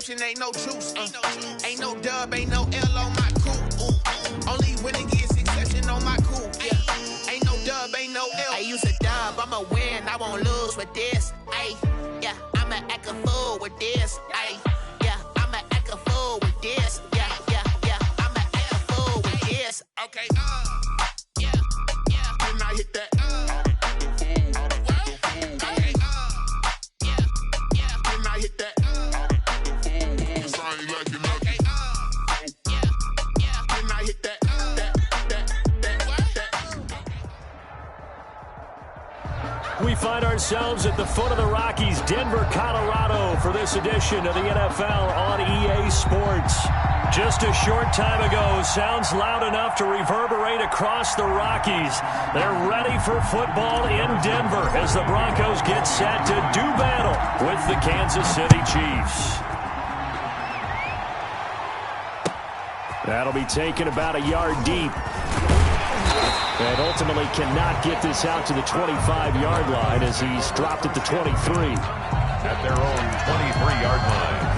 deception, ain't no truce. Ain't no dub, ain't no L on my coupe. Only winning is succession on my coupe. Yeah. Ain't no dub, ain't no L. I use a dub, I'ma win, I won't lose with this. Ay, yeah, I'ma act a fool with this. Ay, yeah, I'ma act a fool with this. Yeah, yeah, yeah, I'ma act a fool with this. Okay, yeah, yeah. When I hit that, We find ourselves at the foot of the Rockies, Denver, Colorado, for this edition of the NFL on EA Sports. Just a short time ago, sounds loud enough to reverberate across the Rockies. They're ready for football in Denver as the Broncos get set to do battle with the Kansas City Chiefs. That'll be taken about a yard deep. And ultimately cannot get this out to the 25-yard line as he's dropped at the 23. At their own 23-yard line.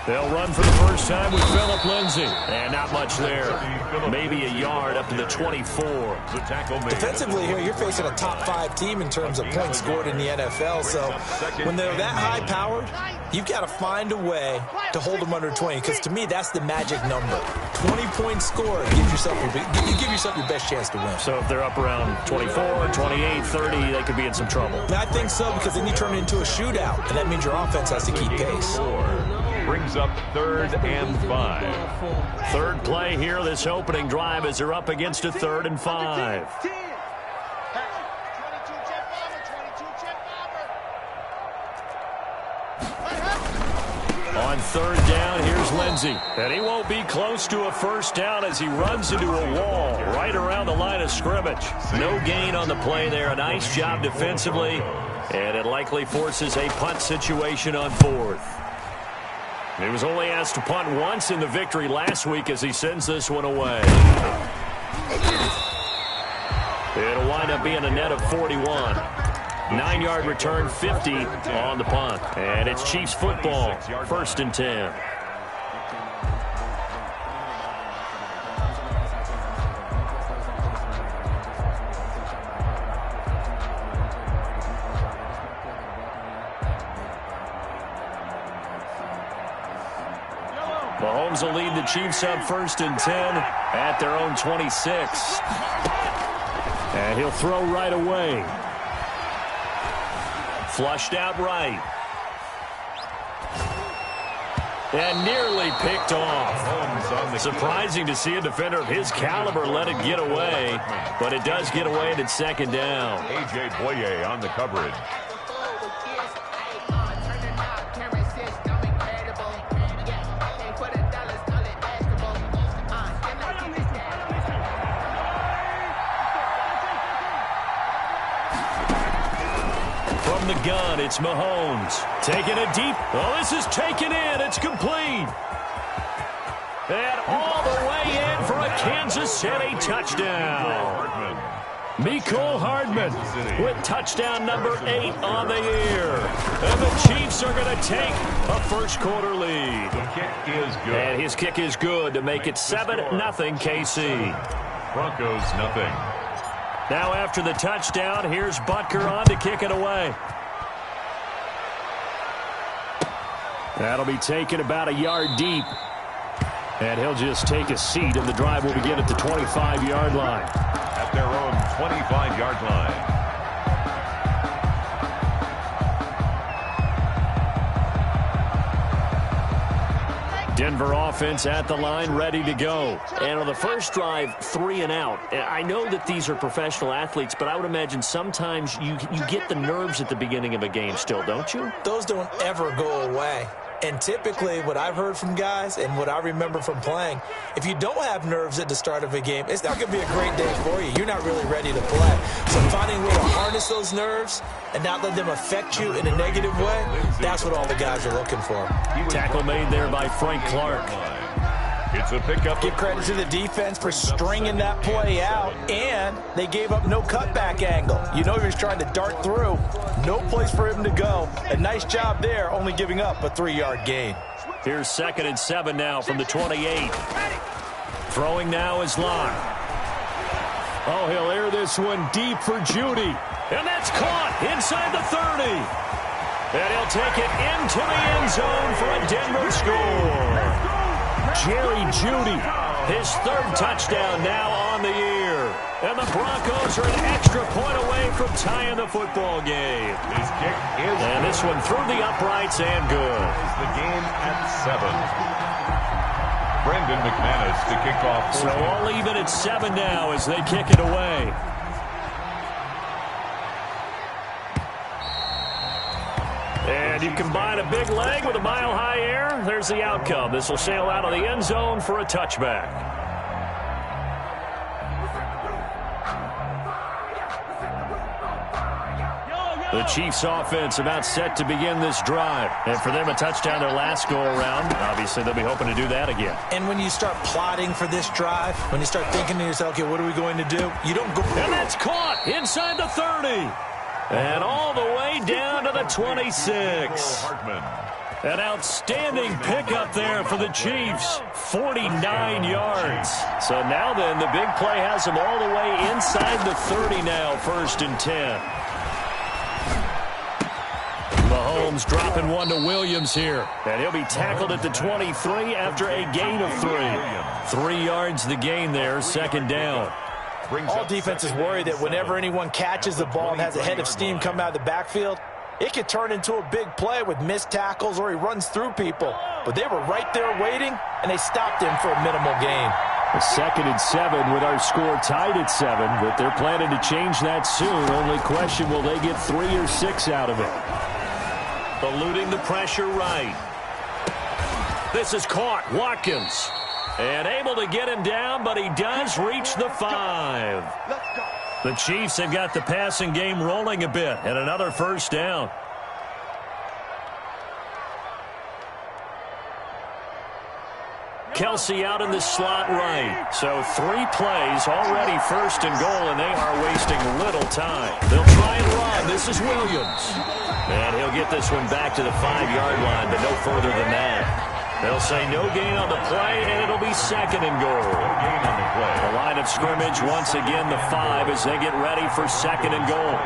They'll run for the first time with Phillip Lindsay. And not much there. Maybe a yard up to the 24. Defensively here, you're facing a top-5 team in terms of points scored in the NFL. So when they're that high-powered, you've got to find a way to hold them under 20. Because to me, that's the magic number. 20 points scored, you give yourself your best chance to win. So if they're up around 24, 28, 30, they could be in some trouble. I think so, because then you turn it into a shootout. And that means your offense has to keep pace. Brings up 3rd and 5. Third play here, this opening drive, as they're up against a 3rd and 5. On 3rd down, here's Lindsay. And he won't be close to a first down as he runs into a wall right around the line of scrimmage. No gain on the play there. A nice job defensively. And it likely forces a punt situation on 4th. He was only asked to punt once in the victory last week as he sends this one away. It'll wind up being a net of 41. 9-yard return, 50 on the punt. And it's Chiefs football, 1st and 10. Mahomes will lead the Chiefs up 1st and 10 at their own 26. And he'll throw right away. Flushed out right. And nearly picked off. Surprising to see a defender of his caliber let it get away. But it does get away and it's 2nd down. A.J. Boye on the coverage. The gun, it's Mahomes. Taking it deep. Oh, this is taken in. It's complete. And all the way in for a Kansas City touchdown. Mecole Hardman with touchdown number 8 on the year. And the Chiefs are going to take a first-quarter lead. The kick is good. And his kick is good to make it 7-0 KC. Broncos, nothing. Now after the touchdown, here's Butker on to kick it away. That'll be taken about a yard deep. And he'll just take a seat, and the drive will begin at the 25-yard line. At their own 25-yard line. Denver offense at the line, ready to go. And on the first drive, 3 and out. I know that these are professional athletes, but I would imagine sometimes you get the nerves at the beginning of a game still, don't you? Those don't ever go away. And typically what I've heard from guys and what I remember from playing, if you don't have nerves at the start of a game, it's not going to be a great day for you. You're not really ready to play. So finding a way to harness those nerves and not let them affect you in a negative way, that's what all the guys are looking for. Tackle made there by Frank Clark. It's a pickup. Give credit to the defense for stringing that play out, and they gave up no cutback angle. You know he was trying to dart through. No place for him to go. A nice job there, only giving up a 3-yard gain. Here's 2nd and 7 now from the 28. Throwing now is Locke. Oh, he'll air this one deep for Judy. And that's caught inside the 30. And he'll take it into the end zone for a Denver score. Jerry Judy, his 3rd touchdown now on the year. And the Broncos are an extra point away from tying the football game. His kick is and this one through the uprights and good. The game at 7. Brendan McManus to kick off. So all even at 7 now as they kick it away. And you combine a big leg with a mile-high air, there's the outcome. This will sail out of the end zone for a touchback. The Chiefs offense about set to begin this drive. And for them, a touchdown their last go-around. Obviously, they'll be hoping to do that again. And when you start plotting for this drive, when you start thinking to yourself, okay, what are we going to do? You don't go. And that's caught inside the 30. And all the way down to the 26. An outstanding pickup there for the Chiefs. 49 yards. So now then, the big play has them all the way inside the 30 now, 1st and 10. Mahomes dropping one to Williams here. And he'll be tackled at the 23 after a gain of 3. 3 yards the gain there, 2nd down. All defenses worry that whenever anyone catches the ball and has a head of steam come out of the backfield, it could turn into a big play with missed tackles or he runs through people. But they were right there waiting, and they stopped him for a minimal gain. A 2nd and 7 with our score tied at 7, but they're planning to change that soon. Only question, will they get 3 or 6 out of it? Eluding the pressure right. This is caught. Watkins. And able to get him down, but he does reach the 5. The Chiefs have got the passing game rolling a bit, and another 1st down. Kelsey out in the slot right. So 3 plays, already 1st and goal, and they are wasting little time. They'll try and run. This is Williams. And he'll get this one back to the 5-yard line, but no further than that. They'll say no gain on the play, and it'll be 2nd and goal. Gain on the play. The line of scrimmage, once again, the 5 as they get ready for 2nd and goal.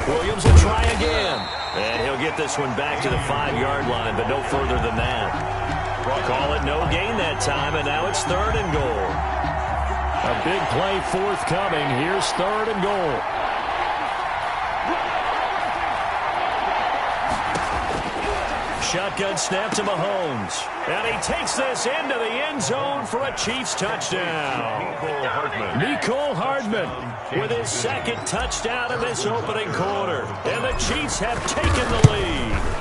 Williams will try again. And he'll get this one back to the 5-yard line, but no further than that. Call it no gain that time, and now it's 3rd and goal. A big play forthcoming. Here's 3rd and goal. Shotgun snap to Mahomes. And he takes this into the end zone for a Chiefs touchdown. Mecole Hardman with his 2nd touchdown in this opening quarter. And the Chiefs have taken the lead.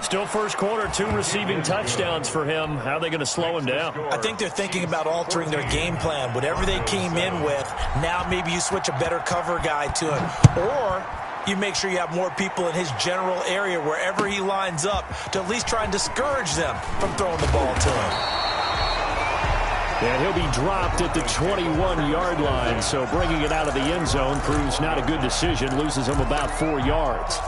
Still 1st quarter, 2 receiving touchdowns for him. How are they going to slow him down? I think they're thinking about altering their game plan. Whatever they came in with, now maybe you switch a better cover guy to him. Or you make sure you have more people in his general area wherever he lines up to at least try and discourage them from throwing the ball to him. And he'll be dropped at the 21-yard line, so bringing it out of the end zone proves not a good decision. Loses him about 4 yards.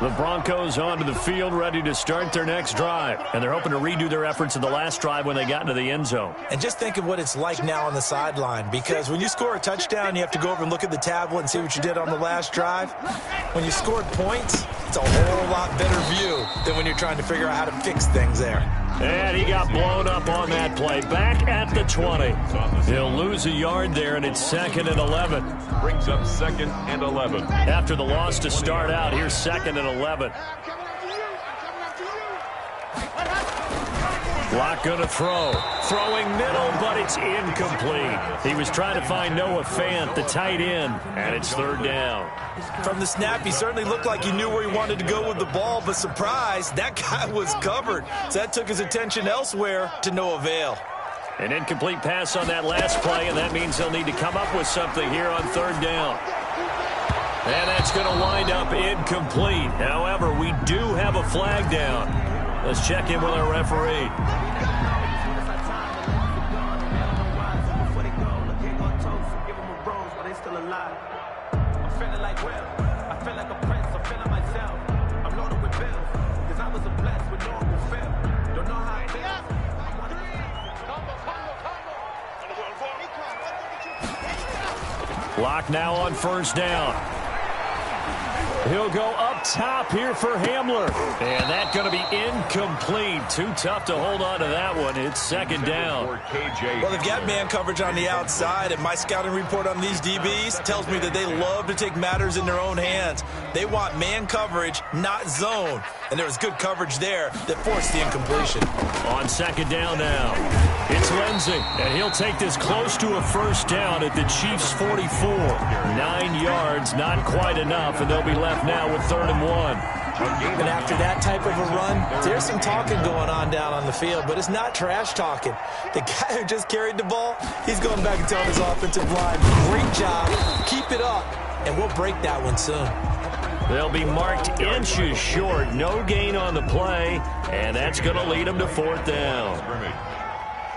The Broncos onto the field, ready to start their next drive. And they're hoping to redo their efforts in the last drive when they got into the end zone. And just think of what it's like now on the sideline, because when you score a touchdown, you have to go over and look at the tablet and see what you did on the last drive. When you scored points, it's a whole lot better view than when you're trying to figure out how to fix things there. And he got blown up on that play. Back at the 20. He'll lose a yard there, and it's 2nd and 11. Brings up 2nd and 11. After the loss to start out, here's 2nd and 11. Locke going to throw. Throwing middle, but it's incomplete. He was trying to find Noah Fant, the tight end, and it's third down. From the snap, he certainly looked like he knew where he wanted to go with the ball, but surprise, that guy was covered. So that took his attention elsewhere to no avail. An incomplete pass on that last play, and that means they'll need to come up with something here on third down. And that's going to wind up incomplete. However, we do have a flag down. Let's check in with our referee. Locke now on first down. He'll go up top here for Hamler. And that's going to be incomplete. Too tough to hold on to that one. It's second down. Well, they've got man coverage on the outside, and my scouting report on these DBs tells me that they love to take matters in their own hands. They want man coverage, not zone. And there was good coverage there that forced the incompletion. On second down now, it's Lindsey, and he'll take this close to a first down at the Chiefs' 44. 9 yards, not quite enough, and they'll be left now with 3rd and 1. And after that type of a run, there's some talking going on down on the field, but it's not trash talking. The guy who just carried the ball, he's going back and telling his offensive line, great job, keep it up, and we'll break that one soon. They'll be marked inches short. No gain on the play, and that's going to lead them to 4th down.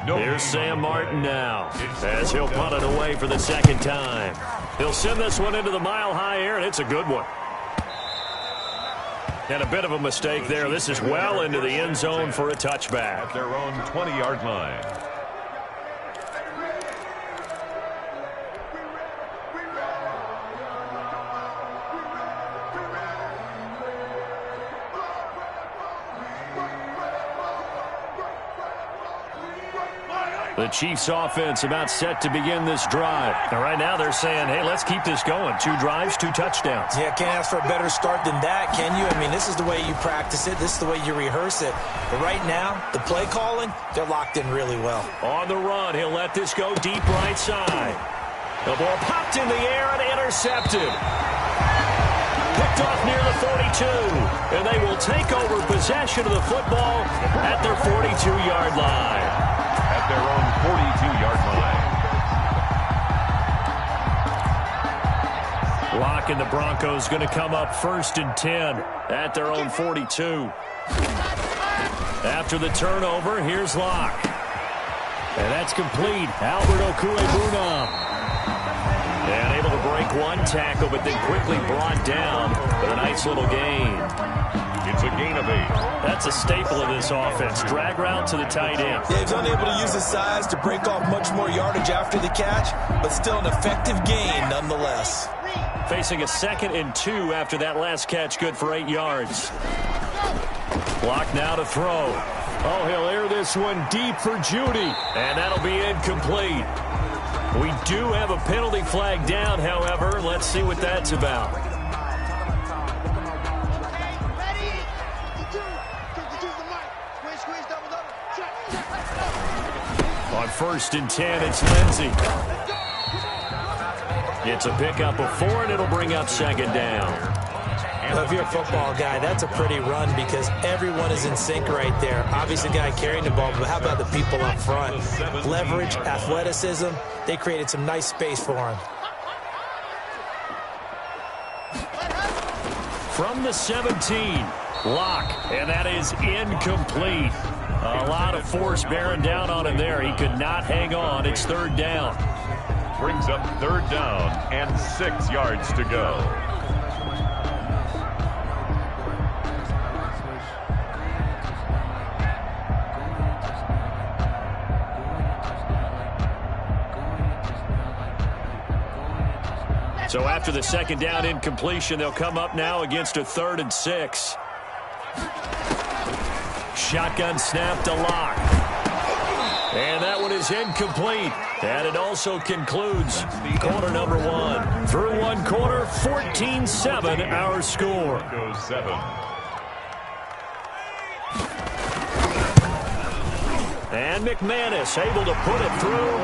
Here's Sam Martin now, as he'll punt it away for the second time. He'll send this one into the mile-high air, and it's a good one. And a bit of a mistake there. This is well into the end zone for a touchback. At their own 20-yard line. The Chiefs offense about set to begin this drive. And right now they're saying, hey, let's keep this going. 2 drives, 2 touchdowns. Yeah, can't ask for a better start than that, can you? I mean, this is the way you practice it. This is the way you rehearse it. But right now, the play calling, they're locked in really well. On the run, he'll let this go deep right side. The ball popped in the air and intercepted. Picked off near the 42. And they will take over possession of the football at their 42-yard line. At their own 42-yard line. Locke and the Broncos going to come up 1st and 10 at their own 42. After the turnover, here's Locke. And that's complete. Albert Okwuegbunam. And able to break one tackle, but then quickly brought down with a nice little gain. It's a gain of 8. That's a staple of this offense. Drag route to the tight end. Yeah, he's unable to use his size to break off much more yardage after the catch, but still an effective gain nonetheless. Facing a 2nd and 2 after that last catch, good for 8 yards. Locke now to throw. Oh, he'll air this one deep for Judy, and that'll be incomplete. We do have a penalty flag down, however. Let's see what that's about. On 1st and 10, it's Lindsey. It's a pickup of 4, and it'll bring up 2nd down. Well, if you're a football guy, that's a pretty run because everyone is in sync right there. Obviously, the guy carrying the ball, but how about the people up front? Leverage, athleticism, they created some nice space for him. From the 17, Locke, and that is incomplete. A lot of force bearing down on him there. He could not hang on. It's 3rd down. Brings up 3rd down and 6 yards to go. So after the 2nd down incompletion, they'll come up now against a 3rd and 6. Shotgun snap to Locke. And that one is incomplete. And it also concludes quarter number 1. Through 1 quarter, 14-7 our score. Goes 7. And McManus able to put it through.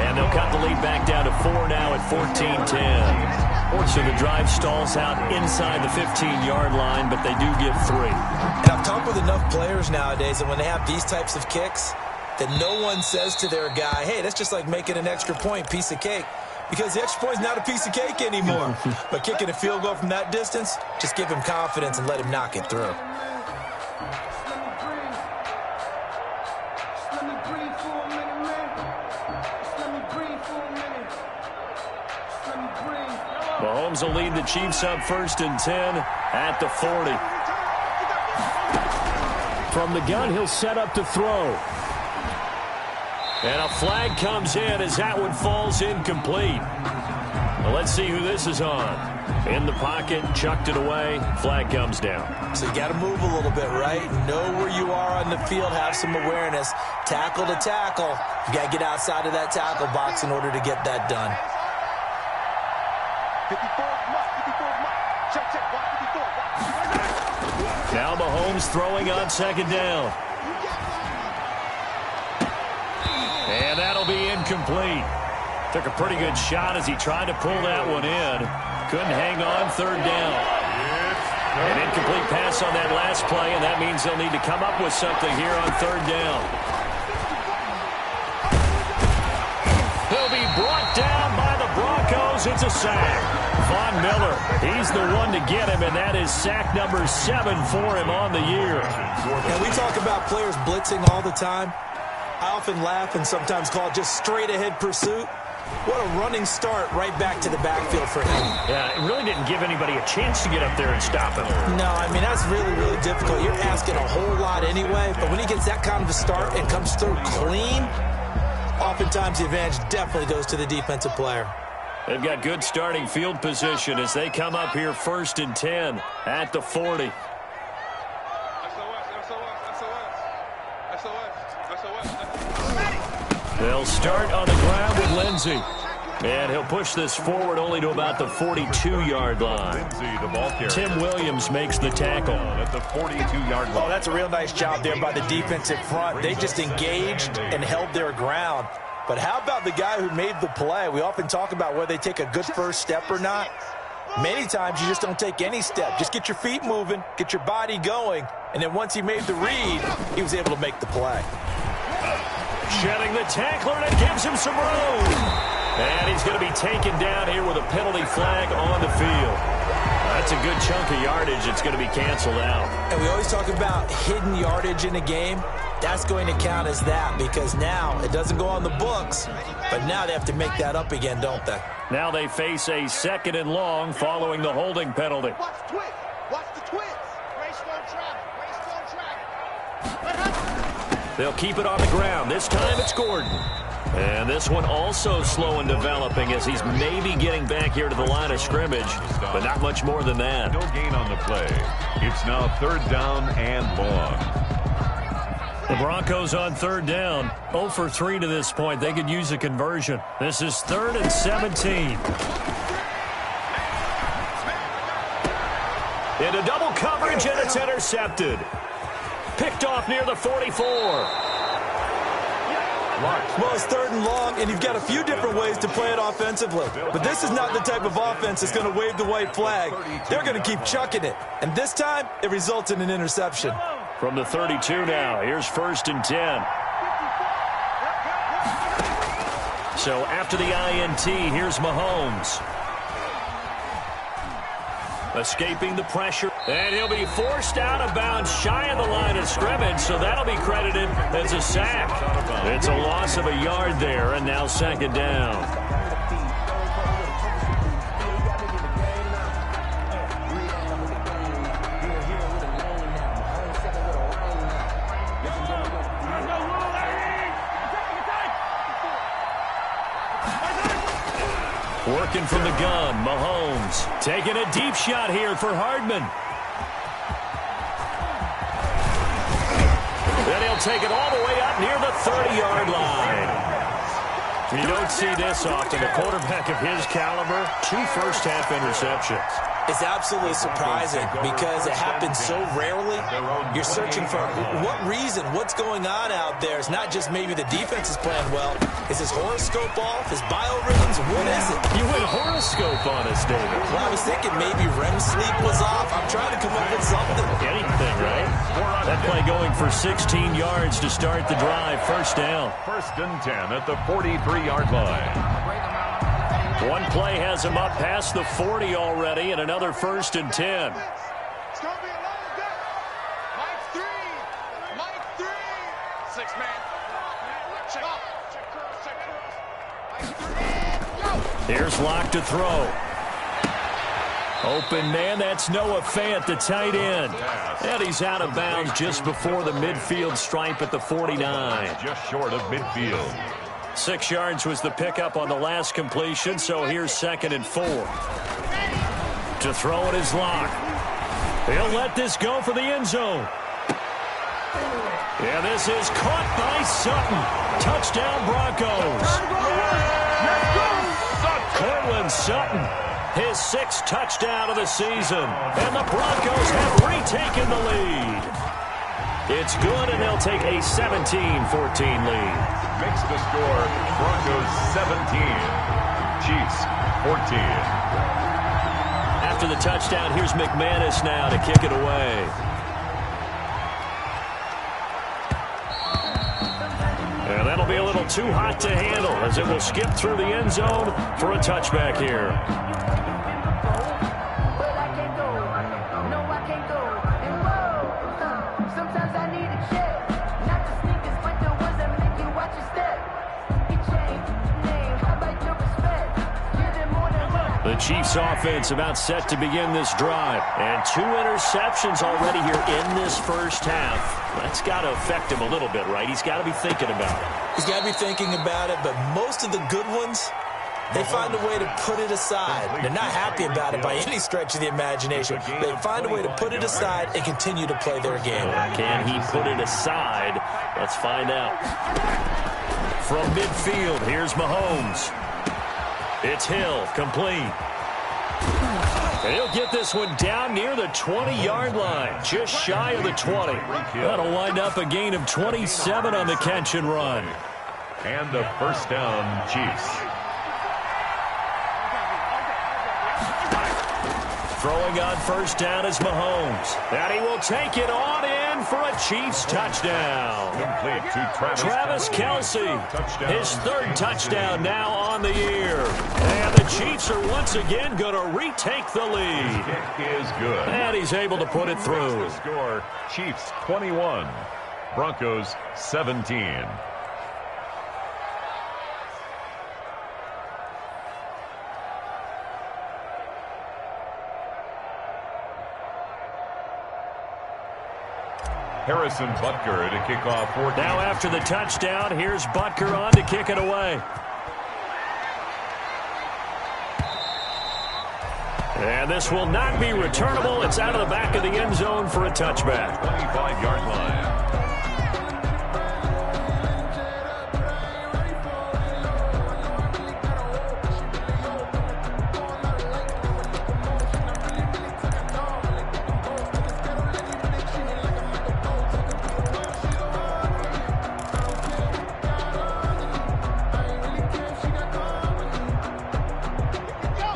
And they'll cut the lead back down to 4 now at 14-10. So the drive stalls out inside the 15-yard line, but they do get 3. And I've talked with enough players nowadays that when they have these types of kicks, that no one says to their guy, hey, that's just like making an extra point, piece of cake. Because the extra point is not a piece of cake anymore. But kicking a field goal from that distance, just give him confidence and let him knock it through. Mahomes will lead the Chiefs up 1st and 10 at the 40. From the gun, he'll set up to throw. And a flag comes in as that one falls incomplete. Well, let's see who this is on. In the pocket, chucked it away, flag comes down. So you got to move a little bit, right? Know where you are on the field, have some awareness. Tackle to tackle. You got to get outside of that tackle box in order to get that done. Now Mahomes throwing on 2nd down. And that'll be incomplete. Took a pretty good shot as he tried to pull that one in. Couldn't hang on 3rd down. An incomplete pass on that last play, and that means they'll need to come up with something here on 3rd down. He'll be brought down by the Broncos. It's a sack. Von Miller, he's the one to get him, and that is sack number 7 for him on the year. And we talk about players blitzing all the time. I often laugh and sometimes call it just straight-ahead pursuit. What a running start right back to the backfield for him. Yeah, it really didn't give anybody a chance to get up there and stop him. No, I mean, that's really, really difficult. You're asking a whole lot anyway, but when he gets that kind of a start and comes through clean, oftentimes the advantage definitely goes to the defensive player. They've got good starting field position as they come up here 1st and 10 at the 40. They'll start on the ground with Lindsey. And he'll push this forward only to about the 42-yard line. Tim Williams makes the tackle. At the 42-yard line. Oh, that's a real nice job there by the defensive front. They just engaged and held their ground. But how about the guy who made the play? We often talk about whether they take a good first step or not. Many times you just don't take any step. Just get your feet moving, get your body going, and then once he made the read, he was able to make the play. Shedding the tackler, and it gives him some room. And he's going to be taken down here with a penalty flag on the field. That's a good chunk of yardage. It's going to be canceled out. And we always talk about hidden yardage in a game. That's going to count as that because now it doesn't go on the books, but now they have to make that up again, don't they? Now they face a 2nd and long following the holding penalty. Watch the twist. Watch the twist. Race don't travel. Race don't travel. They'll keep it on the ground. This time it's Gordon. And this one also slow in developing as he's maybe getting back here to the line of scrimmage, but not much more than that. No gain on the play. It's now 3rd down and long. The Broncos on 3rd down. 0 for 3 to this point. They could use a conversion. This is 3rd and 17. Into double coverage, and it's intercepted. Picked off near the 44. Well, it's 3rd and long, and you've got a few different ways to play it offensively. But this is not the type of offense that's going to wave the white flag. They're going to keep chucking it. And this time, it results in an interception. From the 32 now, here's 1st and 10. So after the INT, here's Mahomes. Escaping the pressure. And he'll be forced out of bounds shy of the line of scrimmage, so that'll be credited as a sack. It's a loss of a yard there, and now 2nd down. Working from the gun, Mahomes taking a deep shot here for Hardman. Then he'll take it all the way up near the 30-yard line. You don't see this often. A quarterback of his caliber, 2 first-half interceptions. It's absolutely surprising because it happens so rarely. You're searching for what reason, what's going on out there. It's not just maybe the defense is playing well. Is his horoscope off? His biorhythms? What is it? You went horoscope on us, David. Well, I was thinking maybe REM sleep was off. I'm trying to come up with something. Anything, right? That play going for 16 yards to start the drive. First down. 1st and 10 at the 43-yard line. One play has him up past the 40 already, and another 1st and 10. It's going to be a long day. Mike 3. Mike 3. 6-man. Check off. Check curls. Here's Locke to throw. Open man, that's Noah Fant, the tight end. And he's out of bounds just before the midfield stripe at the 49. Just short of midfield. 6 yards was the pickup on the last completion, so here's 2nd and 4. To throw it is Locke. He'll let this go for the end zone. And this is caught by Sutton. Touchdown Broncos. Cortland Sutton, his 6th touchdown of the season. And the Broncos have retaken the lead. It's good, and they'll take a 17-14 lead. Makes the score Broncos 17, Chiefs 14. After the touchdown, here's McManus now to kick it away. And that'll be a little too hot to handle as it will skip through the end zone for a touchback here. The Chiefs offense about set to begin this drive. And 2 interceptions already here in this first half. That's got to affect him a little bit, right? He's got to be thinking about it. He's got to be thinking about it, but most of the good ones, they find a way to put it aside. They're not happy about it by any stretch of the imagination. They find a way to put it aside and continue to play their game. Can he put it aside? Let's find out. From midfield, here's Mahomes. It's Hill, complete. And he'll get this one down near the 20-yard line, just shy of the 20. That'll wind up a gain of 27 on the catch and run. And a 1st down, Chiefs. Throwing on 1st down is Mahomes. And he will take it on in for a Chiefs touchdown. Complete to Travis Kelce, his 3rd touchdown now on the year. And the Chiefs are once again going to retake the lead. Kick is good. And he's able to put it through. The score, Chiefs 21, Broncos 17. Harrison Butker to kick off 14. Now after the touchdown, here's Butker on to kick it away. And this will not be returnable. It's out of the back of the end zone for a touchback. 25-yard line.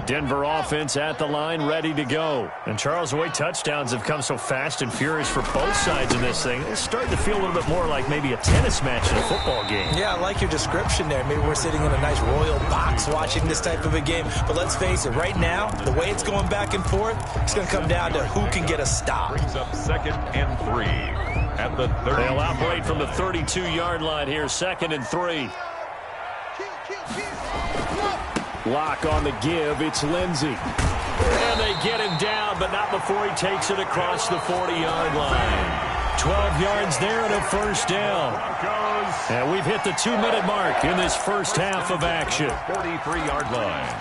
Denver offense at the line, ready to go. And Charles, the way touchdowns have come so fast and furious for both sides in this thing, it's starting to feel a little bit more like maybe a tennis match in a football game. Yeah, I like your description there. Maybe we're sitting in a nice royal box watching this type of a game. But let's face it, right now, the way it's going back and forth, it's going to come down to who can get a stop. Brings up 2nd and 3 at the 30. They'll operate from the 32-yard line here, 2nd and 3. Lock on the give, it's Lindsey. And they get him down, but not before he takes it across the 40-yard line. 12 yards there and a 1st down. And we've hit the 2-minute mark in this first half of action. 43-yard line.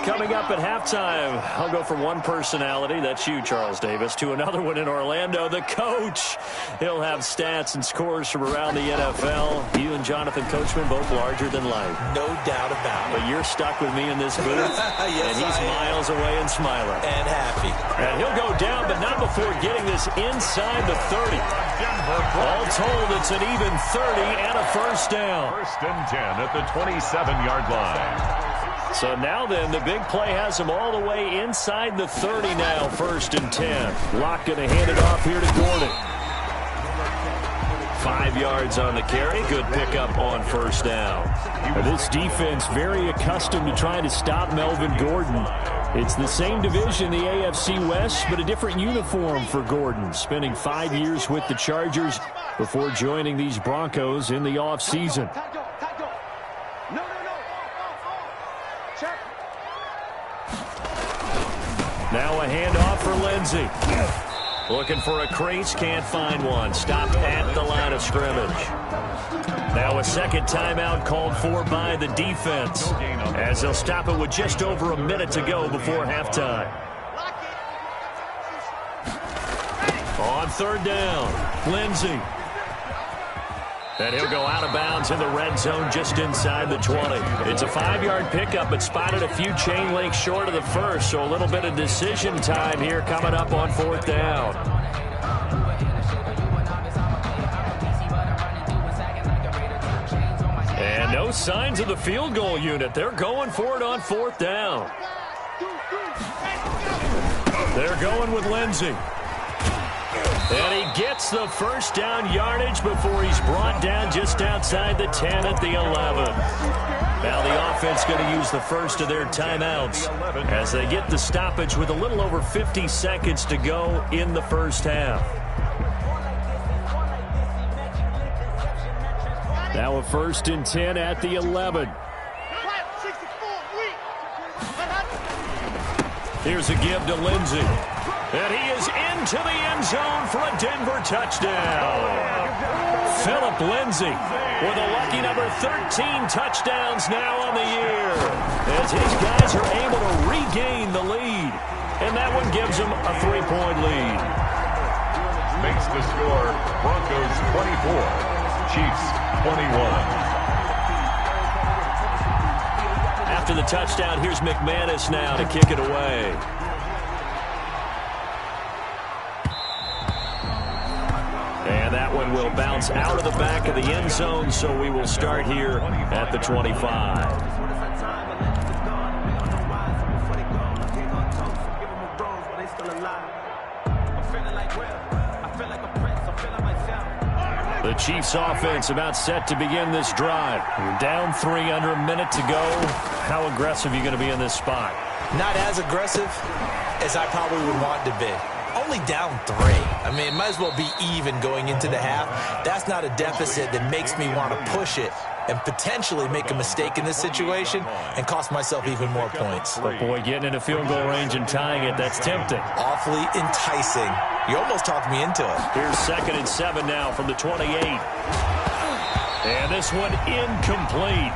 coming up at halftime. I'll go from one personality, that's you, Charles Davis, to another one in Orlando, the coach. He'll have stats and scores from around the NFL. You and Jonathan Coachman, both larger than life. No doubt about it. But you're stuck with me in this booth, yes, and he's miles away and smiling. And happy. And he'll go down, but not before getting this inside the 30. All told, it's an even 30 and a first down. First and 10 at the 27-yard line. So now then, the big play has him all the way inside the 30 now, first and 10. Locke going to hand it off here to Gordon. 5 yards on the carry. Good pickup on first down. This defense very accustomed to trying to stop Melvin Gordon. It's the same division, the AFC West, but a different uniform for Gordon, spending 5 years with the Chargers before joining these Broncos in the offseason. Now a handoff for Lindsey. Looking for a crease, can't find one. Stopped at the line of scrimmage. Now a second timeout called for by the defense, as they'll stop it with just over a minute to go before halftime. On third down, Lindsey. And he'll go out of bounds in the red zone just inside the 20. It's a 5-yard pickup, but spotted a few chain links short of the first, so a little bit of decision time here coming up on fourth down. And no signs of the field goal unit. They're going for it on fourth down. They're going with Lindsey. And he gets the first down yardage before he's brought down just outside the 10 at the 11. Now the offense going to use the first of their timeouts as they get the stoppage with a little over 50 seconds to go in the first half. Now a first and 10 at the 11. Here's a give to Lindsey. And he is into the end zone for a Denver touchdown. Phillip Lindsey with a lucky number 13 touchdowns now on the year, as his guys are able to regain the lead. And that one gives them a 3-point lead. Makes the score Broncos 24, Chiefs 21. After the touchdown, here's McManus now to kick it away. And that one will bounce out of the back of the end zone, so we will start here at the 25. The Chiefs offense about set to begin this drive. We're down 3 under a minute to go. How aggressive are you going to be in this spot? Not as aggressive as I probably would want to be. Only down 3. I mean, it might as well be even going into the half. That's not a deficit that makes me want to push it and potentially make a mistake in this situation and cost myself even more points. But boy, getting into field goal range and tying it, that's tempting. Awfully enticing. You almost talked me into it. Here's 2nd and 7 now from the 28. And this one incomplete.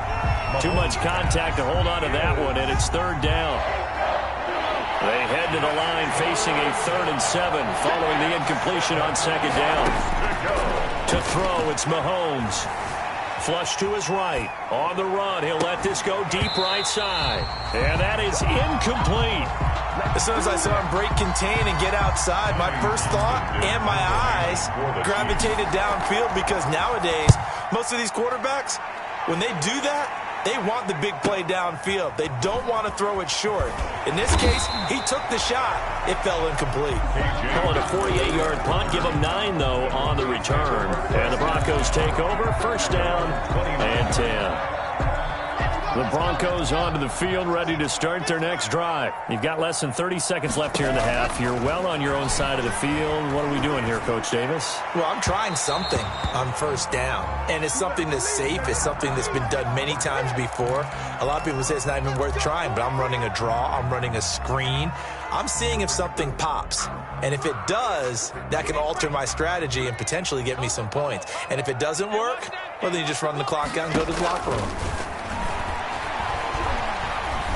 Too much contact to hold on to that one, and it's 3rd down. They head to the line facing a 3rd and 7 following the incompletion on 2nd down. To throw, it's Mahomes. Flush to his right. On the run, he'll let this go deep right side. And that is incomplete. As soon as I saw him break contain and get outside, my first thought and my eyes gravitated downfield, because nowadays, most of these quarterbacks, when they do that, they want the big play downfield. They don't want to throw it short. In this case, he took the shot. It fell incomplete. Call it a 48-yard punt. Give them 9, though, on the return. And the Broncos take over. First down and 10. The Broncos onto the field, ready to start their next drive. You've got less than 30 seconds left here in the half. You're well on your own side of the field. What are we doing here, Coach Davis? Well, I'm trying something on first down, and it's something that's safe. It's something that's been done many times before. A lot of people say it's not even worth trying, but I'm running a draw. I'm running a screen. I'm seeing if something pops. And if it does, that can alter my strategy and potentially get me some points. And if it doesn't work, well, then you just run the clock out and go to the locker room.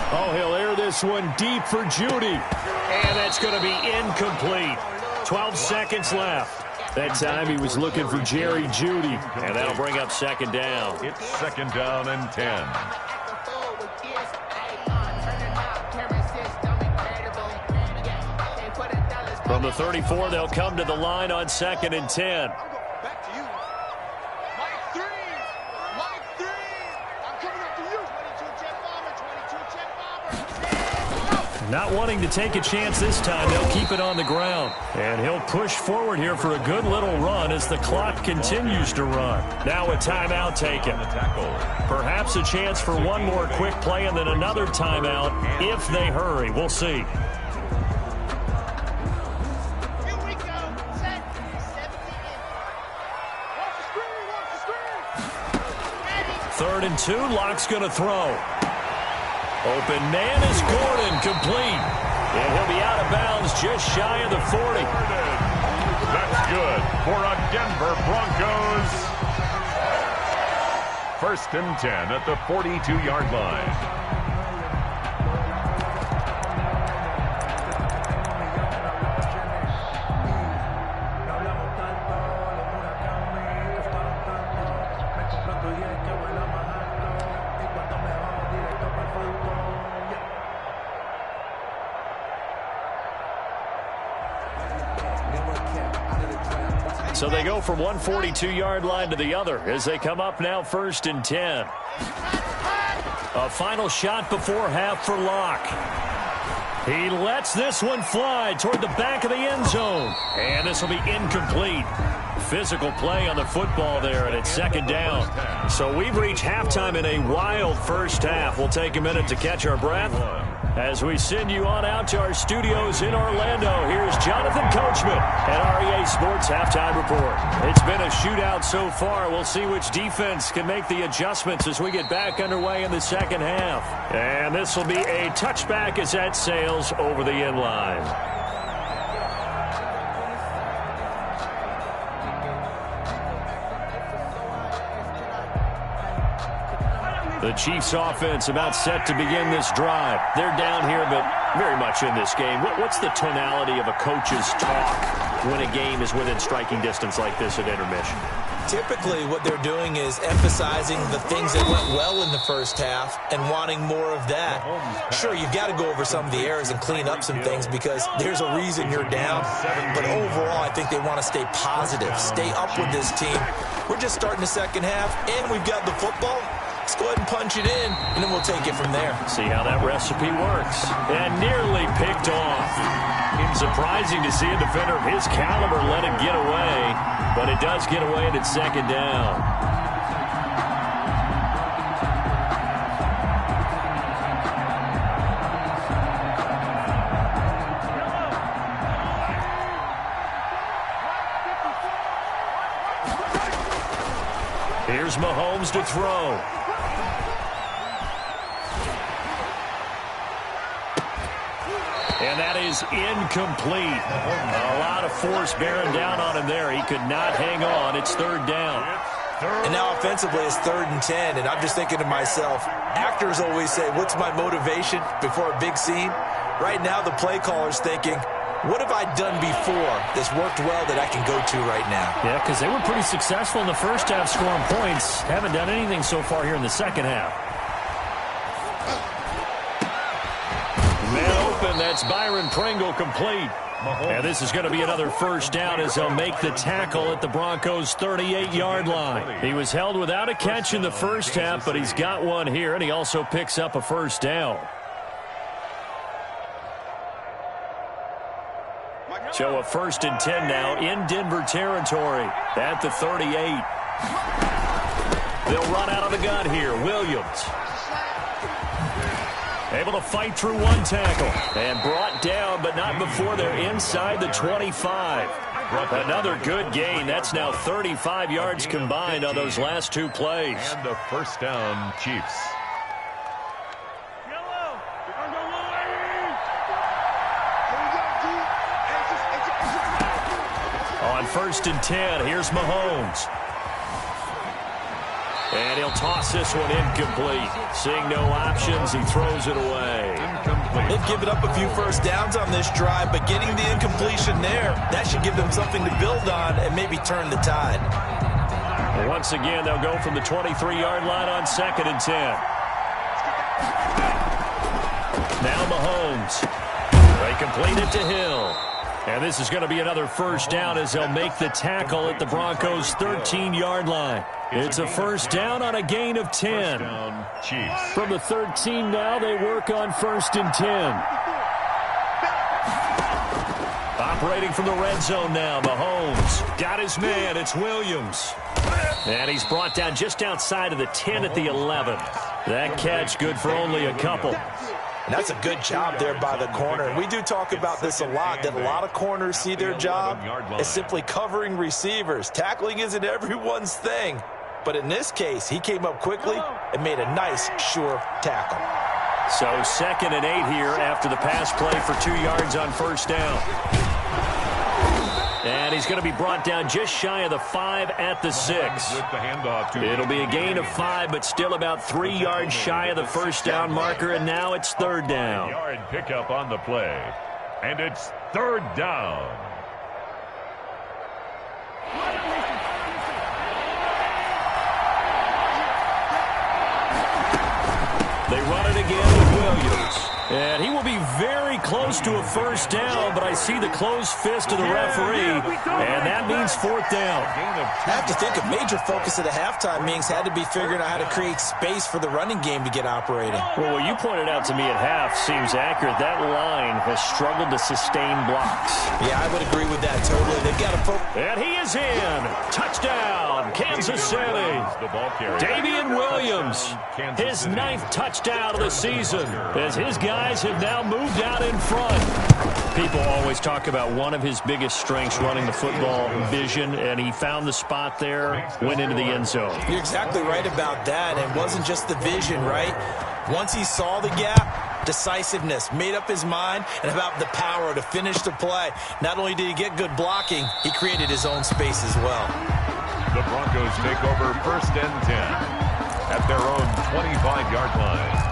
Oh, he'll air this one deep for Judy. And that's going to be incomplete. 12 seconds left. That time he was looking for Jerry Judy. And that'll bring up second down. It's second down and 10. From the 34, they'll come to the line on second and 10. Back to you. Mike 3. Mike 3. I'm coming up to you. 22 jet bomber. 22 jet bomber. Not wanting to take a chance this time, they'll keep it on the ground. And he'll push forward here for a good little run as the clock continues to run. Now a timeout taken. Perhaps a chance for one more quick play and then another timeout if they hurry. We'll see. Third and 2, Locke's going to throw. Open man is Gordon, complete. And he'll be out of bounds just shy of the 40. That's good for a Denver Broncos. First and 10 at the 42-yard line. So they go from one 42-yard line to the other as they come up now first and 10. A final shot before half for Locke. He lets this one fly toward the back of the end zone. And this will be incomplete. Physical play on the football there, and it's second down. So we've reached halftime in a wild first half. We'll take a minute to catch our breath as we send you on out to our studios in Orlando. Here's Jonathan Coachman at REA Sports Halftime Report. It's been a shootout so far. We'll see which defense can make the adjustments as we get back underway in the second half. And this will be a touchback as that sails over the end line. The Chiefs offense about set to begin this drive. They're down here, but very much in this game. What's the tonality of a coach's talk when a game is within striking distance like this at intermission? Typically, what they're doing is emphasizing the things that went well in the first half and wanting more of that. Sure, you've got to go over some of the errors and clean up some things because there's a reason you're down. But overall, I think they want to stay positive, stay up with this team. We're just starting the second half, and we've got the football. Let's go ahead and punch it in, and then we'll take it from there. See how that recipe works. And nearly picked off. Surprising to see a defender of his caliber let it get away, but it does get away, and it's second down. Here's Mahomes to throw. And that is incomplete. A lot of force bearing down on him there. He could not hang on. It's third down. And now offensively it's 3rd and 10. And I'm just thinking to myself, actors always say, what's my motivation before a big scene? Right now the play caller's thinking, what have I done before that's worked well that I can go to right now? Yeah, because they were pretty successful in the first half scoring points. Haven't done anything so far here in the second half. Man open, that's Byron Pringle complete. And this is going to be another first down as they'll make the tackle at the Broncos' 38-yard line. He was held without a catch in the first half, but he's got one here, and he also picks up a first down. So a 1st and 10 now in Denver territory at the 38. They'll run out of the gun here. Williams able to fight through one tackle and brought down, but not before they're inside the 25. Another good gain. That's now 35 yards combined on those last two plays. And a first down, Chiefs. On 1st and 10, here's Mahomes. And he'll toss this one incomplete. Seeing no options, he throws it away. Incomplete. They've given up a few first downs on this drive, but getting the incompletion there, that should give them something to build on and maybe turn the tide. Once again, they'll go from the 23-yard line on 2nd and 10. Now Mahomes. They complete it to Hill. And this is going to be another first down as they'll make the tackle at the Broncos' 13-yard line. It's a first down on a gain of 10. From the 13 now, they work on 1st and 10. Operating from the red zone now, Mahomes. Got his man, it's Williams. And he's brought down just outside of the 10 at the 11. That catch good for only a couple. And that's a good job there by the corner. And we do talk about this a lot, that a lot of corners see their job as simply covering receivers. Tackling isn't everyone's thing. But in this case, he came up quickly and made a nice, sure tackle. So 2nd and 8 here after the pass play for 2 yards on first down. And he's going to be brought down just shy of the 5 at the 6. It'll be a gain of 5, but still about 3 yards shy of the first down marker, and now it's 3rd down. Yard pickup on the play, and it's 3rd down. They run it again with Williams. And he will be very close to a first down, but I see the closed fist of the referee, and that means 4th down. I have to think a major focus of the halftime meetings had to be figuring out how to create space for the running game to get operating. Well, what you pointed out to me at half seems accurate. That line has struggled to sustain blocks. Yeah, I would agree with that totally. They've got to focus. And he is in. Touchdown, Kansas City. Damian Williams, his 9th touchdown of the season, as his guys have now moved out in front. People always talk about one of his biggest strengths running the football, vision, and he found the spot there, went into the end zone. You're exactly right about that. It wasn't just the vision, right? Once he saw the gap, decisiveness, made up his mind, and about the power to finish the play. Not only did he get good blocking, he created his own space as well. The Broncos take over 1st and 10 at their own 25-yard line.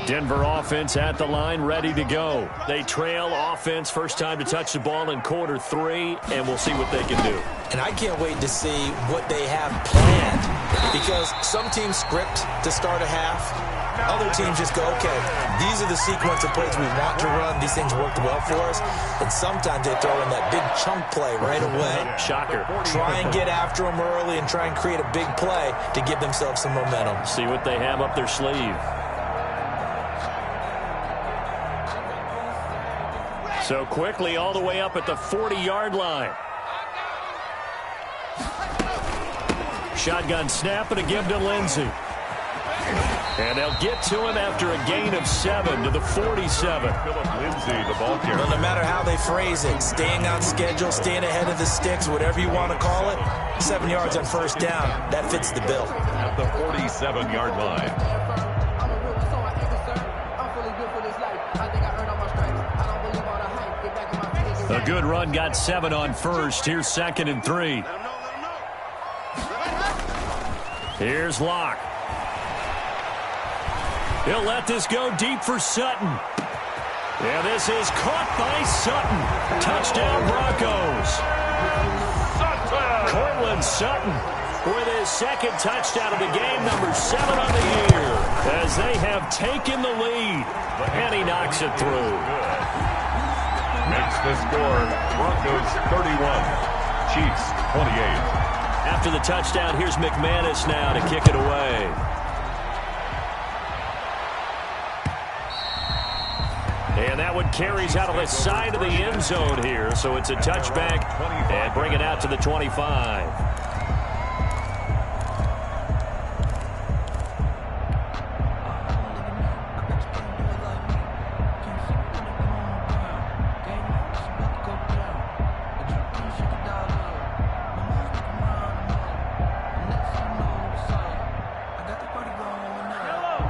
Denver offense at the line, ready to go. They trail offense, first time to touch the ball in quarter 3, and we'll see what they can do. And I can't wait to see what they have planned, because some teams script to start a half. Other teams just go, okay, these are the sequence of plays we want to run. These things worked well for us. And sometimes they throw in that big chunk play right away. Shocker. Try and get after them early and try and create a big play to give themselves some momentum. See what they have up their sleeve. So quickly all the way up at the 40-yard line. Shotgun snap and a give to Lindsey. And they'll get to him after a gain of 7 to the 47. Lindsey, the ball carrier. Well, no matter how they phrase it, staying on schedule, staying ahead of the sticks, whatever you want to call it, 7 yards on first down, that fits the bill. At the 47-yard line. A good run, got 7 on first. Here's 2nd and 3. Here's Locke. He'll let this go deep for Sutton. Yeah, this is caught by Sutton. Touchdown, Broncos. Cortland Sutton with his 2nd touchdown of the game, number 7 on the year, as they have taken the lead. And he knocks it through. Makes the score Broncos 31, Chiefs 28. After the touchdown, here's McManus now to kick it away. And that one carries out of the side of the end zone here, so it's a touchback and bring it out to the 25.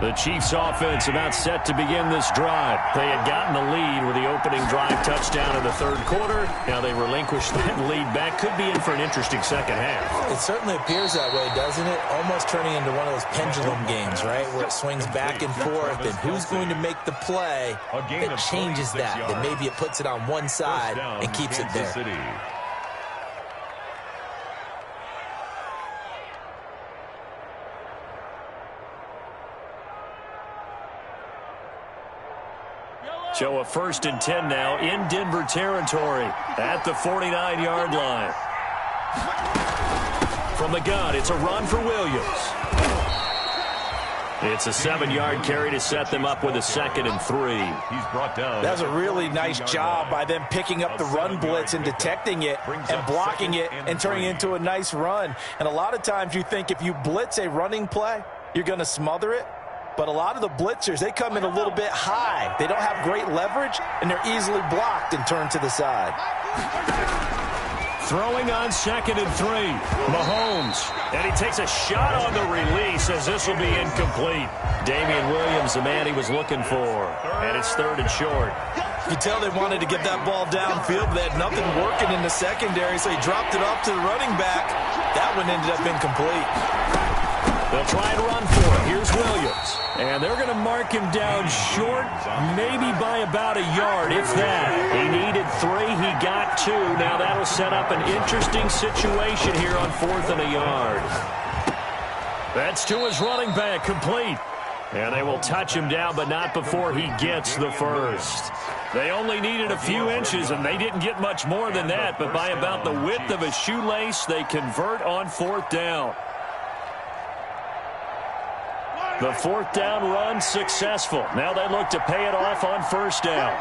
The Chiefs offense about set to begin this drive. They had gotten the lead with the opening drive touchdown in the third quarter. Now they relinquished that lead back. Could be in for an interesting second half. It certainly appears that way, doesn't it? Almost turning into one of those pendulum games, right, where it swings back and forth, and who's going to make the play that changes that. Then maybe it puts it on one side and keeps it there. So a 1st and 10 now in Denver territory at the 49-yard line. From the gun, it's a run for Williams. It's a 7-yard carry to set them up with a 2nd and 3. He's brought down. That was a really nice job by them picking up the run blitz and detecting it and blocking it and turning it into a nice run. And a lot of times you think if you blitz a running play, you're going to smother it. But a lot of the blitzers, they come in a little bit high. They don't have great leverage, and they're easily blocked and turned to the side. Throwing on 2nd and 3. Mahomes. And he takes a shot on the release as this will be incomplete. Damian Williams, the man he was looking for. And it's 3rd and short. You can tell they wanted to get that ball downfield, but they had nothing working in the secondary, so he dropped it off to the running back. That one ended up incomplete. They'll try and run for it. Here's Williams. And they're going to mark him down short, maybe by about a yard, if that. He needed 3. He got 2. Now that'll set up an interesting situation here on 4th and a yard. That's to his running back, complete. And they will touch him down, but not before he gets the first. They only needed a few inches, and they didn't get much more than that. But by about the width of a shoelace, they convert on 4th down. The 4th down run successful. Now they look to pay it off on 1st down.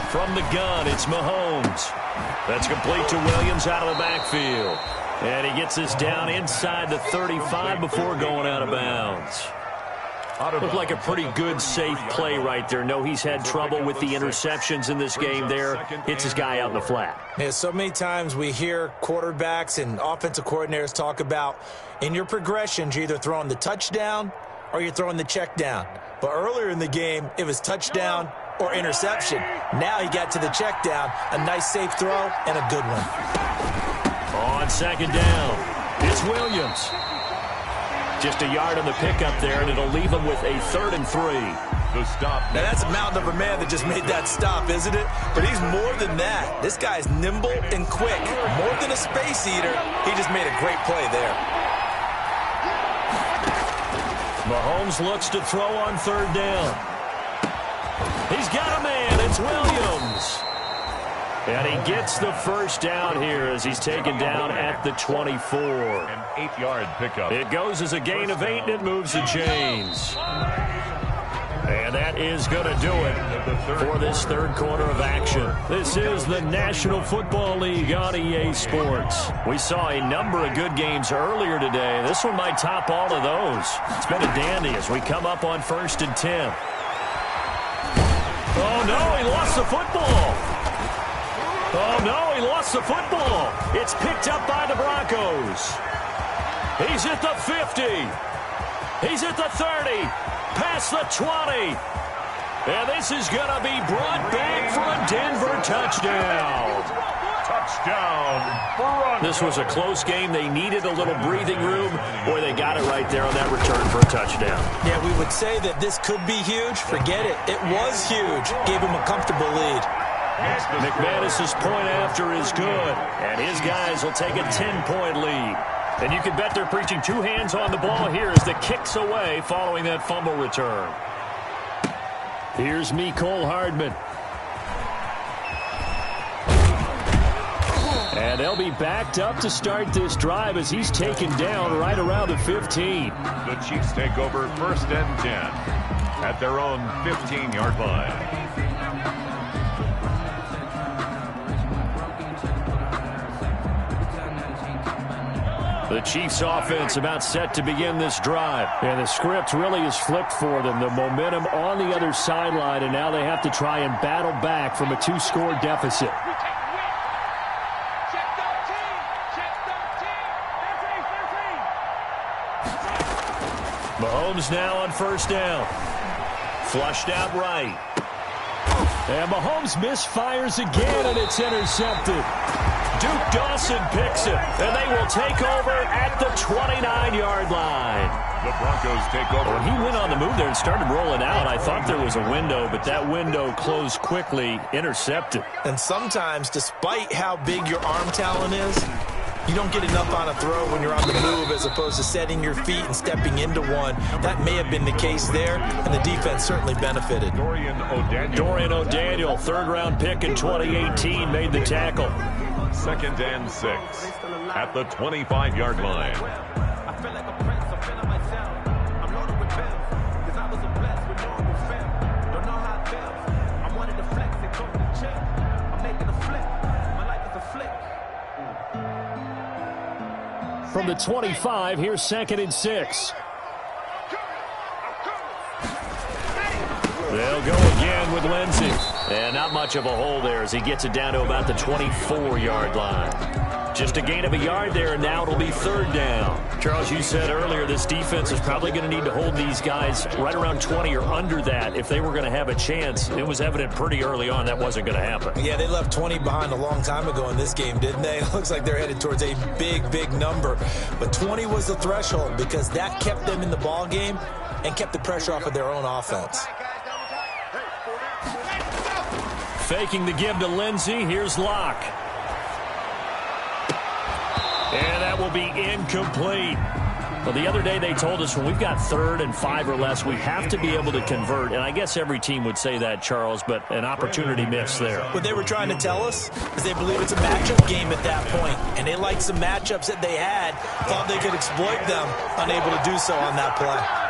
From the gun, it's Mahomes. That's complete to Williams out of the backfield. And he gets us down inside the 35 before going out of bounds. Looked like a pretty good, safe play right there. No, he's had trouble with the interceptions in this game there. Hits his guy out in the flat. Yeah, so many times we hear quarterbacks and offensive coordinators talk about in your progressions, you're either throwing the touchdown or you're throwing the check down. But earlier in the game, it was touchdown or interception. Now he got to the check down, a nice safe throw, and a good one. On 2nd down, it's Williams. Just a yard on the pickup there, and it'll leave him with a 3rd and 3. The stop. Now, that's a mountain of a man that just made that stop, isn't it? But he's more than that. This guy's nimble and quick. More than a space eater, he just made a great play there. Mahomes looks to throw on 3rd down. He's got a man. It's Williams. And he gets the first down here as he's taken down at the 24. An 8-yard pickup. It goes as a gain of 8, and it moves the chains. And that is going to do it for this 3rd quarter of action. This is the National Football League on EA Sports. We saw a number of good games earlier today. This one might top all of those. It's been a dandy as we come up on 1st and 10. Oh, no, he lost the football. Oh, no, he lost the football. It's picked up by the Broncos. He's at the 50. He's at the 30. Past the 20. And this is going to be brought back for a Denver touchdown. Touchdown. This was a close game. They needed a little breathing room. Boy, they got it right there on that return for a touchdown. Yeah, we would say that this could be huge. Forget it. It was huge. Gave him a comfortable lead. McManus's point after is good, and his guys will take a 10-point lead. And you can bet they're preaching 2 hands on the ball here as the kick's away following that fumble return. Here's Mecole Hardman. And they'll be backed up to start this drive as he's taken down right around the 15. The Chiefs take over 1st and 10 at their own 15-yard line. The Chiefs offense about set to begin this drive. And the script really is flipped for them. The momentum on the other sideline, and now they have to try and battle back from a 2-score deficit. Mahomes now on first down. Flushed out right. And Mahomes misfires again, and it's intercepted. Duke Dawson picks it, and they will take over at the 29-yard line. The Broncos take over. When he went on the move there and started rolling out, I thought there was a window, but that window closed quickly, intercepted. And sometimes, despite how big your arm talent is, you don't get enough on a throw when you're on the move as opposed to setting your feet and stepping into one. That may have been the case there, and the defense certainly benefited. Dorian O'Daniel, third-round pick in 2018, made the tackle. 2nd and 6 at the 25-yard line. From the 25, here's 2nd and 6. They'll go again with Lindsey. And not much of a hole there as he gets it down to about the 24-yard line. Just a gain of a yard there, and now it'll be 3rd down. Charles, you said earlier this defense is probably going to need to hold these guys right around 20 or under that if they were going to have a chance. It was evident pretty early on that wasn't going to happen. Yeah, they left 20 behind a long time ago in this game, didn't they? It looks like they're headed towards a big, big number. But 20 was the threshold because that kept them in the ball game and kept the pressure off of their own offense. Faking the give to Lindsey. Here's Locke. And that will be incomplete. Well, the other day they told us when we've got 3rd and 5 or less, we have to be able to convert. And I guess every team would say that, Charles, but an opportunity missed there. What they were trying to tell us is they believe it's a matchup game at that point. And they liked some matchups that they had, thought they could exploit them, unable to do so on that play.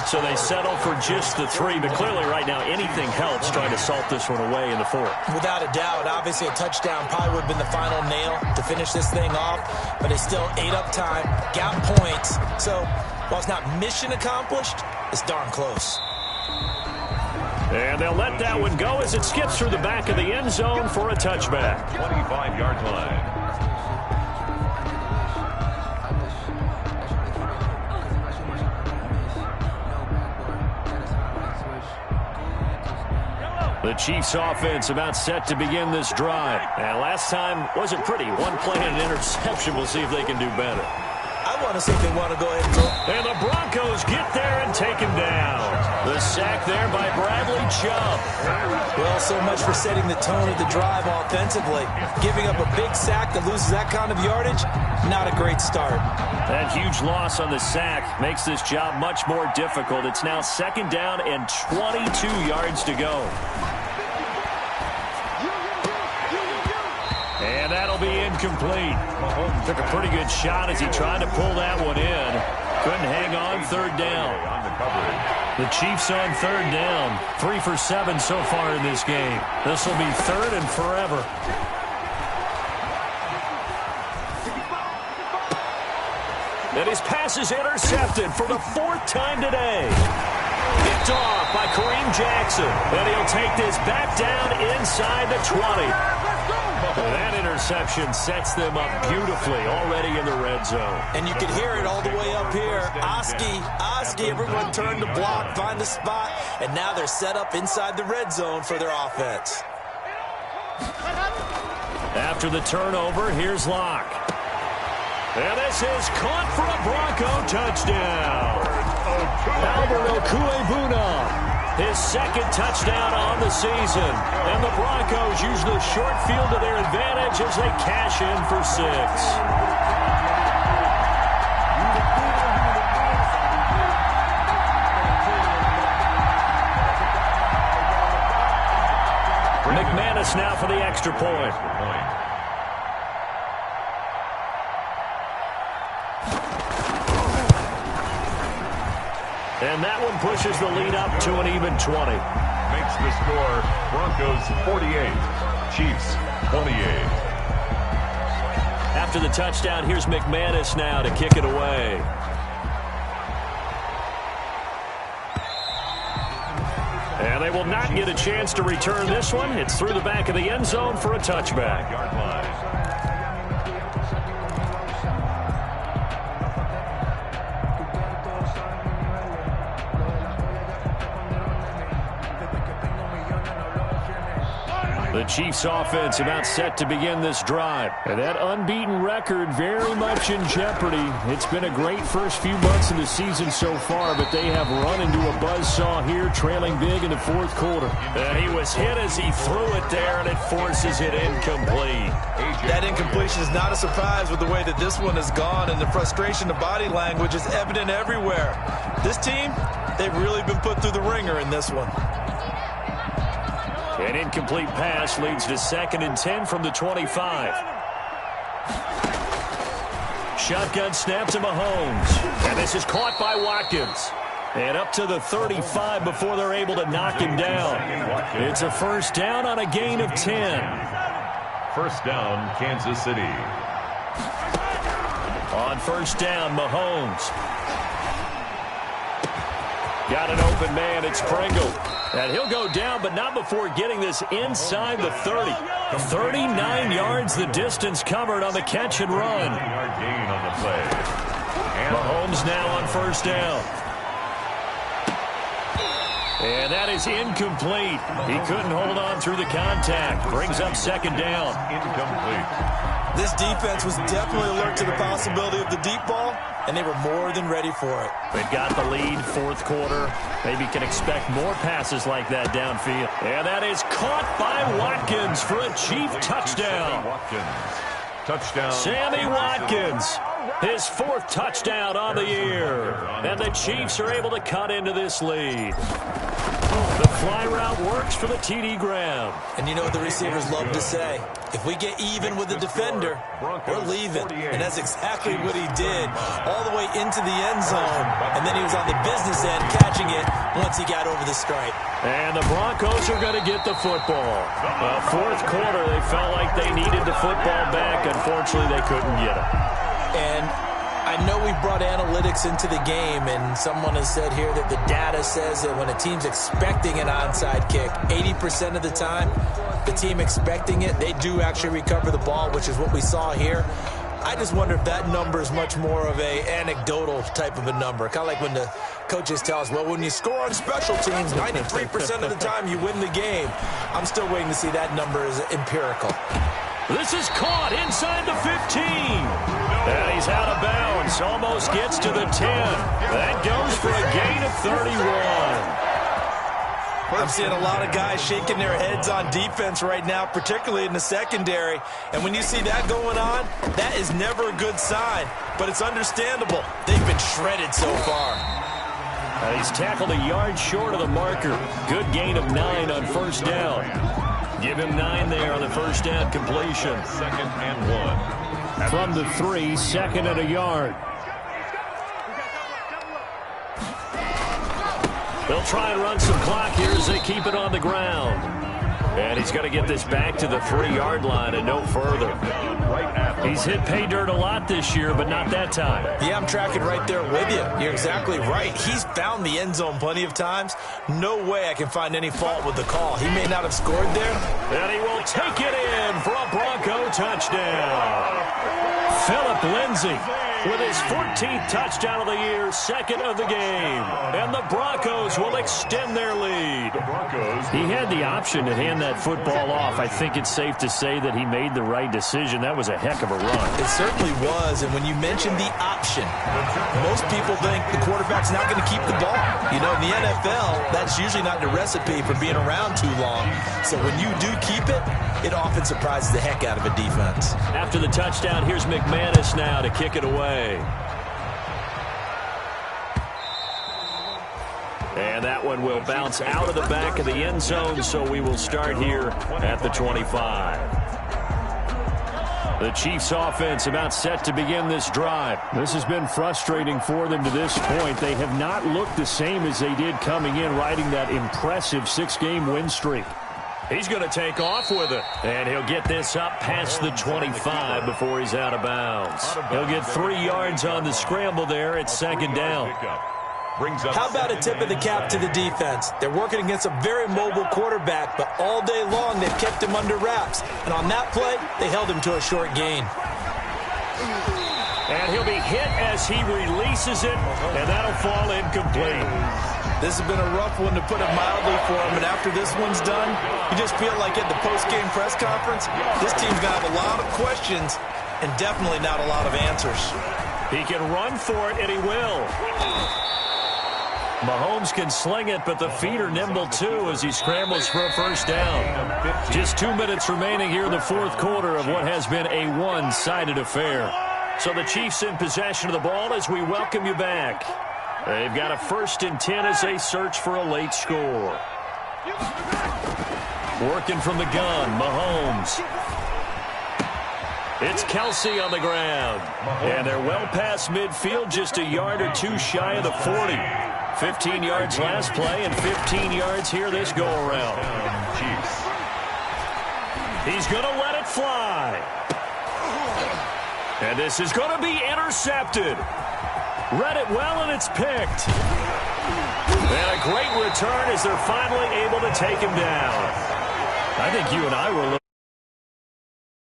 So they settle for just the 3, but clearly right now anything helps trying to salt this one away in the 4th. Without a doubt, obviously a touchdown probably would have been the final nail to finish this thing off, but it still ate up time, got points. So while it's not mission accomplished, it's darn close. And they'll let that one go as it skips through the back of the end zone for a touchback. 25-yard line. The Chiefs offense about set to begin this drive. And last time wasn't pretty. One play and an interception. We'll see if they can do better. I want to see if they want to go ahead and throw. And the Broncos get there and take him down. The sack there by Bradley Chubb. Well, so much for setting the tone of the drive offensively. Giving up a big sack that loses that kind of yardage, not a great start. That huge loss on the sack makes this job much more difficult. It's now 2nd down and 22 yards to go. And that'll be incomplete. Mahomes took a pretty good shot as he tried to pull that one in. Couldn't hang on 3rd down. The Chiefs on 3rd down. 3 for 7 so far in this game. This will be 3rd and forever. And his pass is intercepted for the 4th time today. Picked off by Kareem Jackson. And he'll take this back down inside the 20. That interception sets them up beautifully already in the red zone. And you can hear it all the way up here. Oski, everyone turned to block, find the spot, and now they're set up inside the red zone for their offense. After the turnover, here's Locke. And this is caught for a Bronco touchdown. Albert Okuebuna. His 2nd touchdown on the season. And the Broncos use the short field to their advantage as they cash in for 6. McManus now for the extra point. And that one pushes the lead up to an even 20. Makes the score Broncos 48, Chiefs 28. After the touchdown, here's McManus now to kick it away. And they will not get a chance to return this one. It's through the back of the end zone for a touchback. Yard line. The Chiefs offense about set to begin this drive. And that unbeaten record very much in jeopardy. It's been a great first few months of the season so far, but they have run into a buzzsaw here, trailing big in the fourth quarter. And he was hit as he threw it there, and it forces it incomplete. That incompletion is not a surprise with the way that this one has gone, and the frustration of body language is evident everywhere. This team, they've really been put through the ringer in this one. An incomplete pass leads to 2nd and 10 from the 25. Shotgun snap to Mahomes. And this is caught by Watkins. And up to the 35 before they're able to knock him down. It's a first down on a gain of 10. First down, Kansas City. On first down, Mahomes. Got an open man. It's Pringle. And he'll go down, but not before getting this inside the 30. 39 yards the distance covered on the catch and run. 40-yard gain on the play. And Mahomes now on first down. And that is incomplete. He couldn't hold on through the contact. Brings up 2nd down. Incomplete. This defense was definitely alert to the possibility of the deep ball, and they were more than ready for it. They've got the lead, fourth quarter. Maybe can expect more passes like that downfield. And that is caught by Watkins for a Chief touchdown. Touchdown. Sammy Watkins, his 4th touchdown on the year. And the Chiefs are able to cut into this lead. The fly route works for the TD Graham. And you know what the receivers love to say? If we get even with the defender, we're leaving. And that's exactly what he did, all the way into the end zone. And then he was on the business end catching it once he got over the stripe. And the Broncos are going to get the football. Well, fourth quarter, they felt like they needed the football back. Unfortunately, they couldn't get it. And I know we brought analytics into the game, and someone has said here that the data says that when a team's expecting an onside kick, 80% of the time, the team expecting it, they do actually recover the ball, which is what we saw here. I just wonder if that number is much more of a anecdotal type of a number. Kind of like when the coaches tell us, well, when you score on special teams, 93% of the time you win the game. I'm still waiting to see that number is empirical. This is caught inside the 15. And he's out of bounds. Almost gets to the 10. That goes for a gain of 31. I'm seeing a lot of guys shaking their heads on defense right now, particularly in the secondary. And when you see that going on, that is never a good sign. But it's understandable. They've been shredded so far. He's tackled a yard short of the marker. Good gain of 9 on first down. Give him 9 there on the first down completion. 2nd and 1. From the 3, 2nd and a yard. They'll try and run some clock here as they keep it on the ground. And he's going to get this back to the 3-yard line and no further. He's hit pay dirt a lot this year, but not that time. Yeah, I'm tracking right there with you. You're exactly right. He's found the end zone plenty of times. No way I can find any fault with the call. He may not have scored there. And he will take it in for a Bronco touchdown. Phillip Lindsay with his 14th touchdown of the year, 2nd of the game. And the Broncos will extend their lead. He had the option to hand that football off. I think it's safe to say that he made the right decision. That was a heck of a run. It certainly was. And when you mention the option, most people think the quarterback's not going to keep the ball. You know, in the NFL, that's usually not the recipe for being around too long. So when you do keep it, it often surprises the heck out of a defense. After the touchdown, here's McManus now to kick it away. And that one will bounce out of the back of the end zone, so we will start here at the 25. The Chiefs offense about set to begin this drive. This has been frustrating for them to this point. They have not looked the same as they did coming in, riding that impressive 6-game win streak. He's going to take off with it, and he'll get this up past the 25 before he's out of bounds. He'll get 3 yards on the scramble there at 2nd down. How about a tip of the cap to the defense? They're working against a very mobile quarterback, but all day long they've kept him under wraps. And on that play, they held him to a short gain. And he'll be hit as he releases it, and that'll fall incomplete. This has been a rough one, to put it mildly, for him. And after this one's done, you just feel like at the post-game press conference, this team's going to have a lot of questions and definitely not a lot of answers. He can run for it, and he will. Mahomes can sling it, but the feet are nimble, too, as he scrambles for a first down. Just 2 minutes remaining here in the fourth quarter of what has been a one-sided affair. So the Chiefs in possession of the ball as we welcome you back. They've got a 1st and 10 as they search for a late score. Working from the gun, Mahomes. It's Kelsey on the ground. And they're well past midfield, just a yard or two shy of the 40. 15 yards last play and 15 yards here this go-around. He's going to let it fly. And this is going to be intercepted. Read it well, and it's picked. And a great return as they're finally able to take him down. I think you and I were a little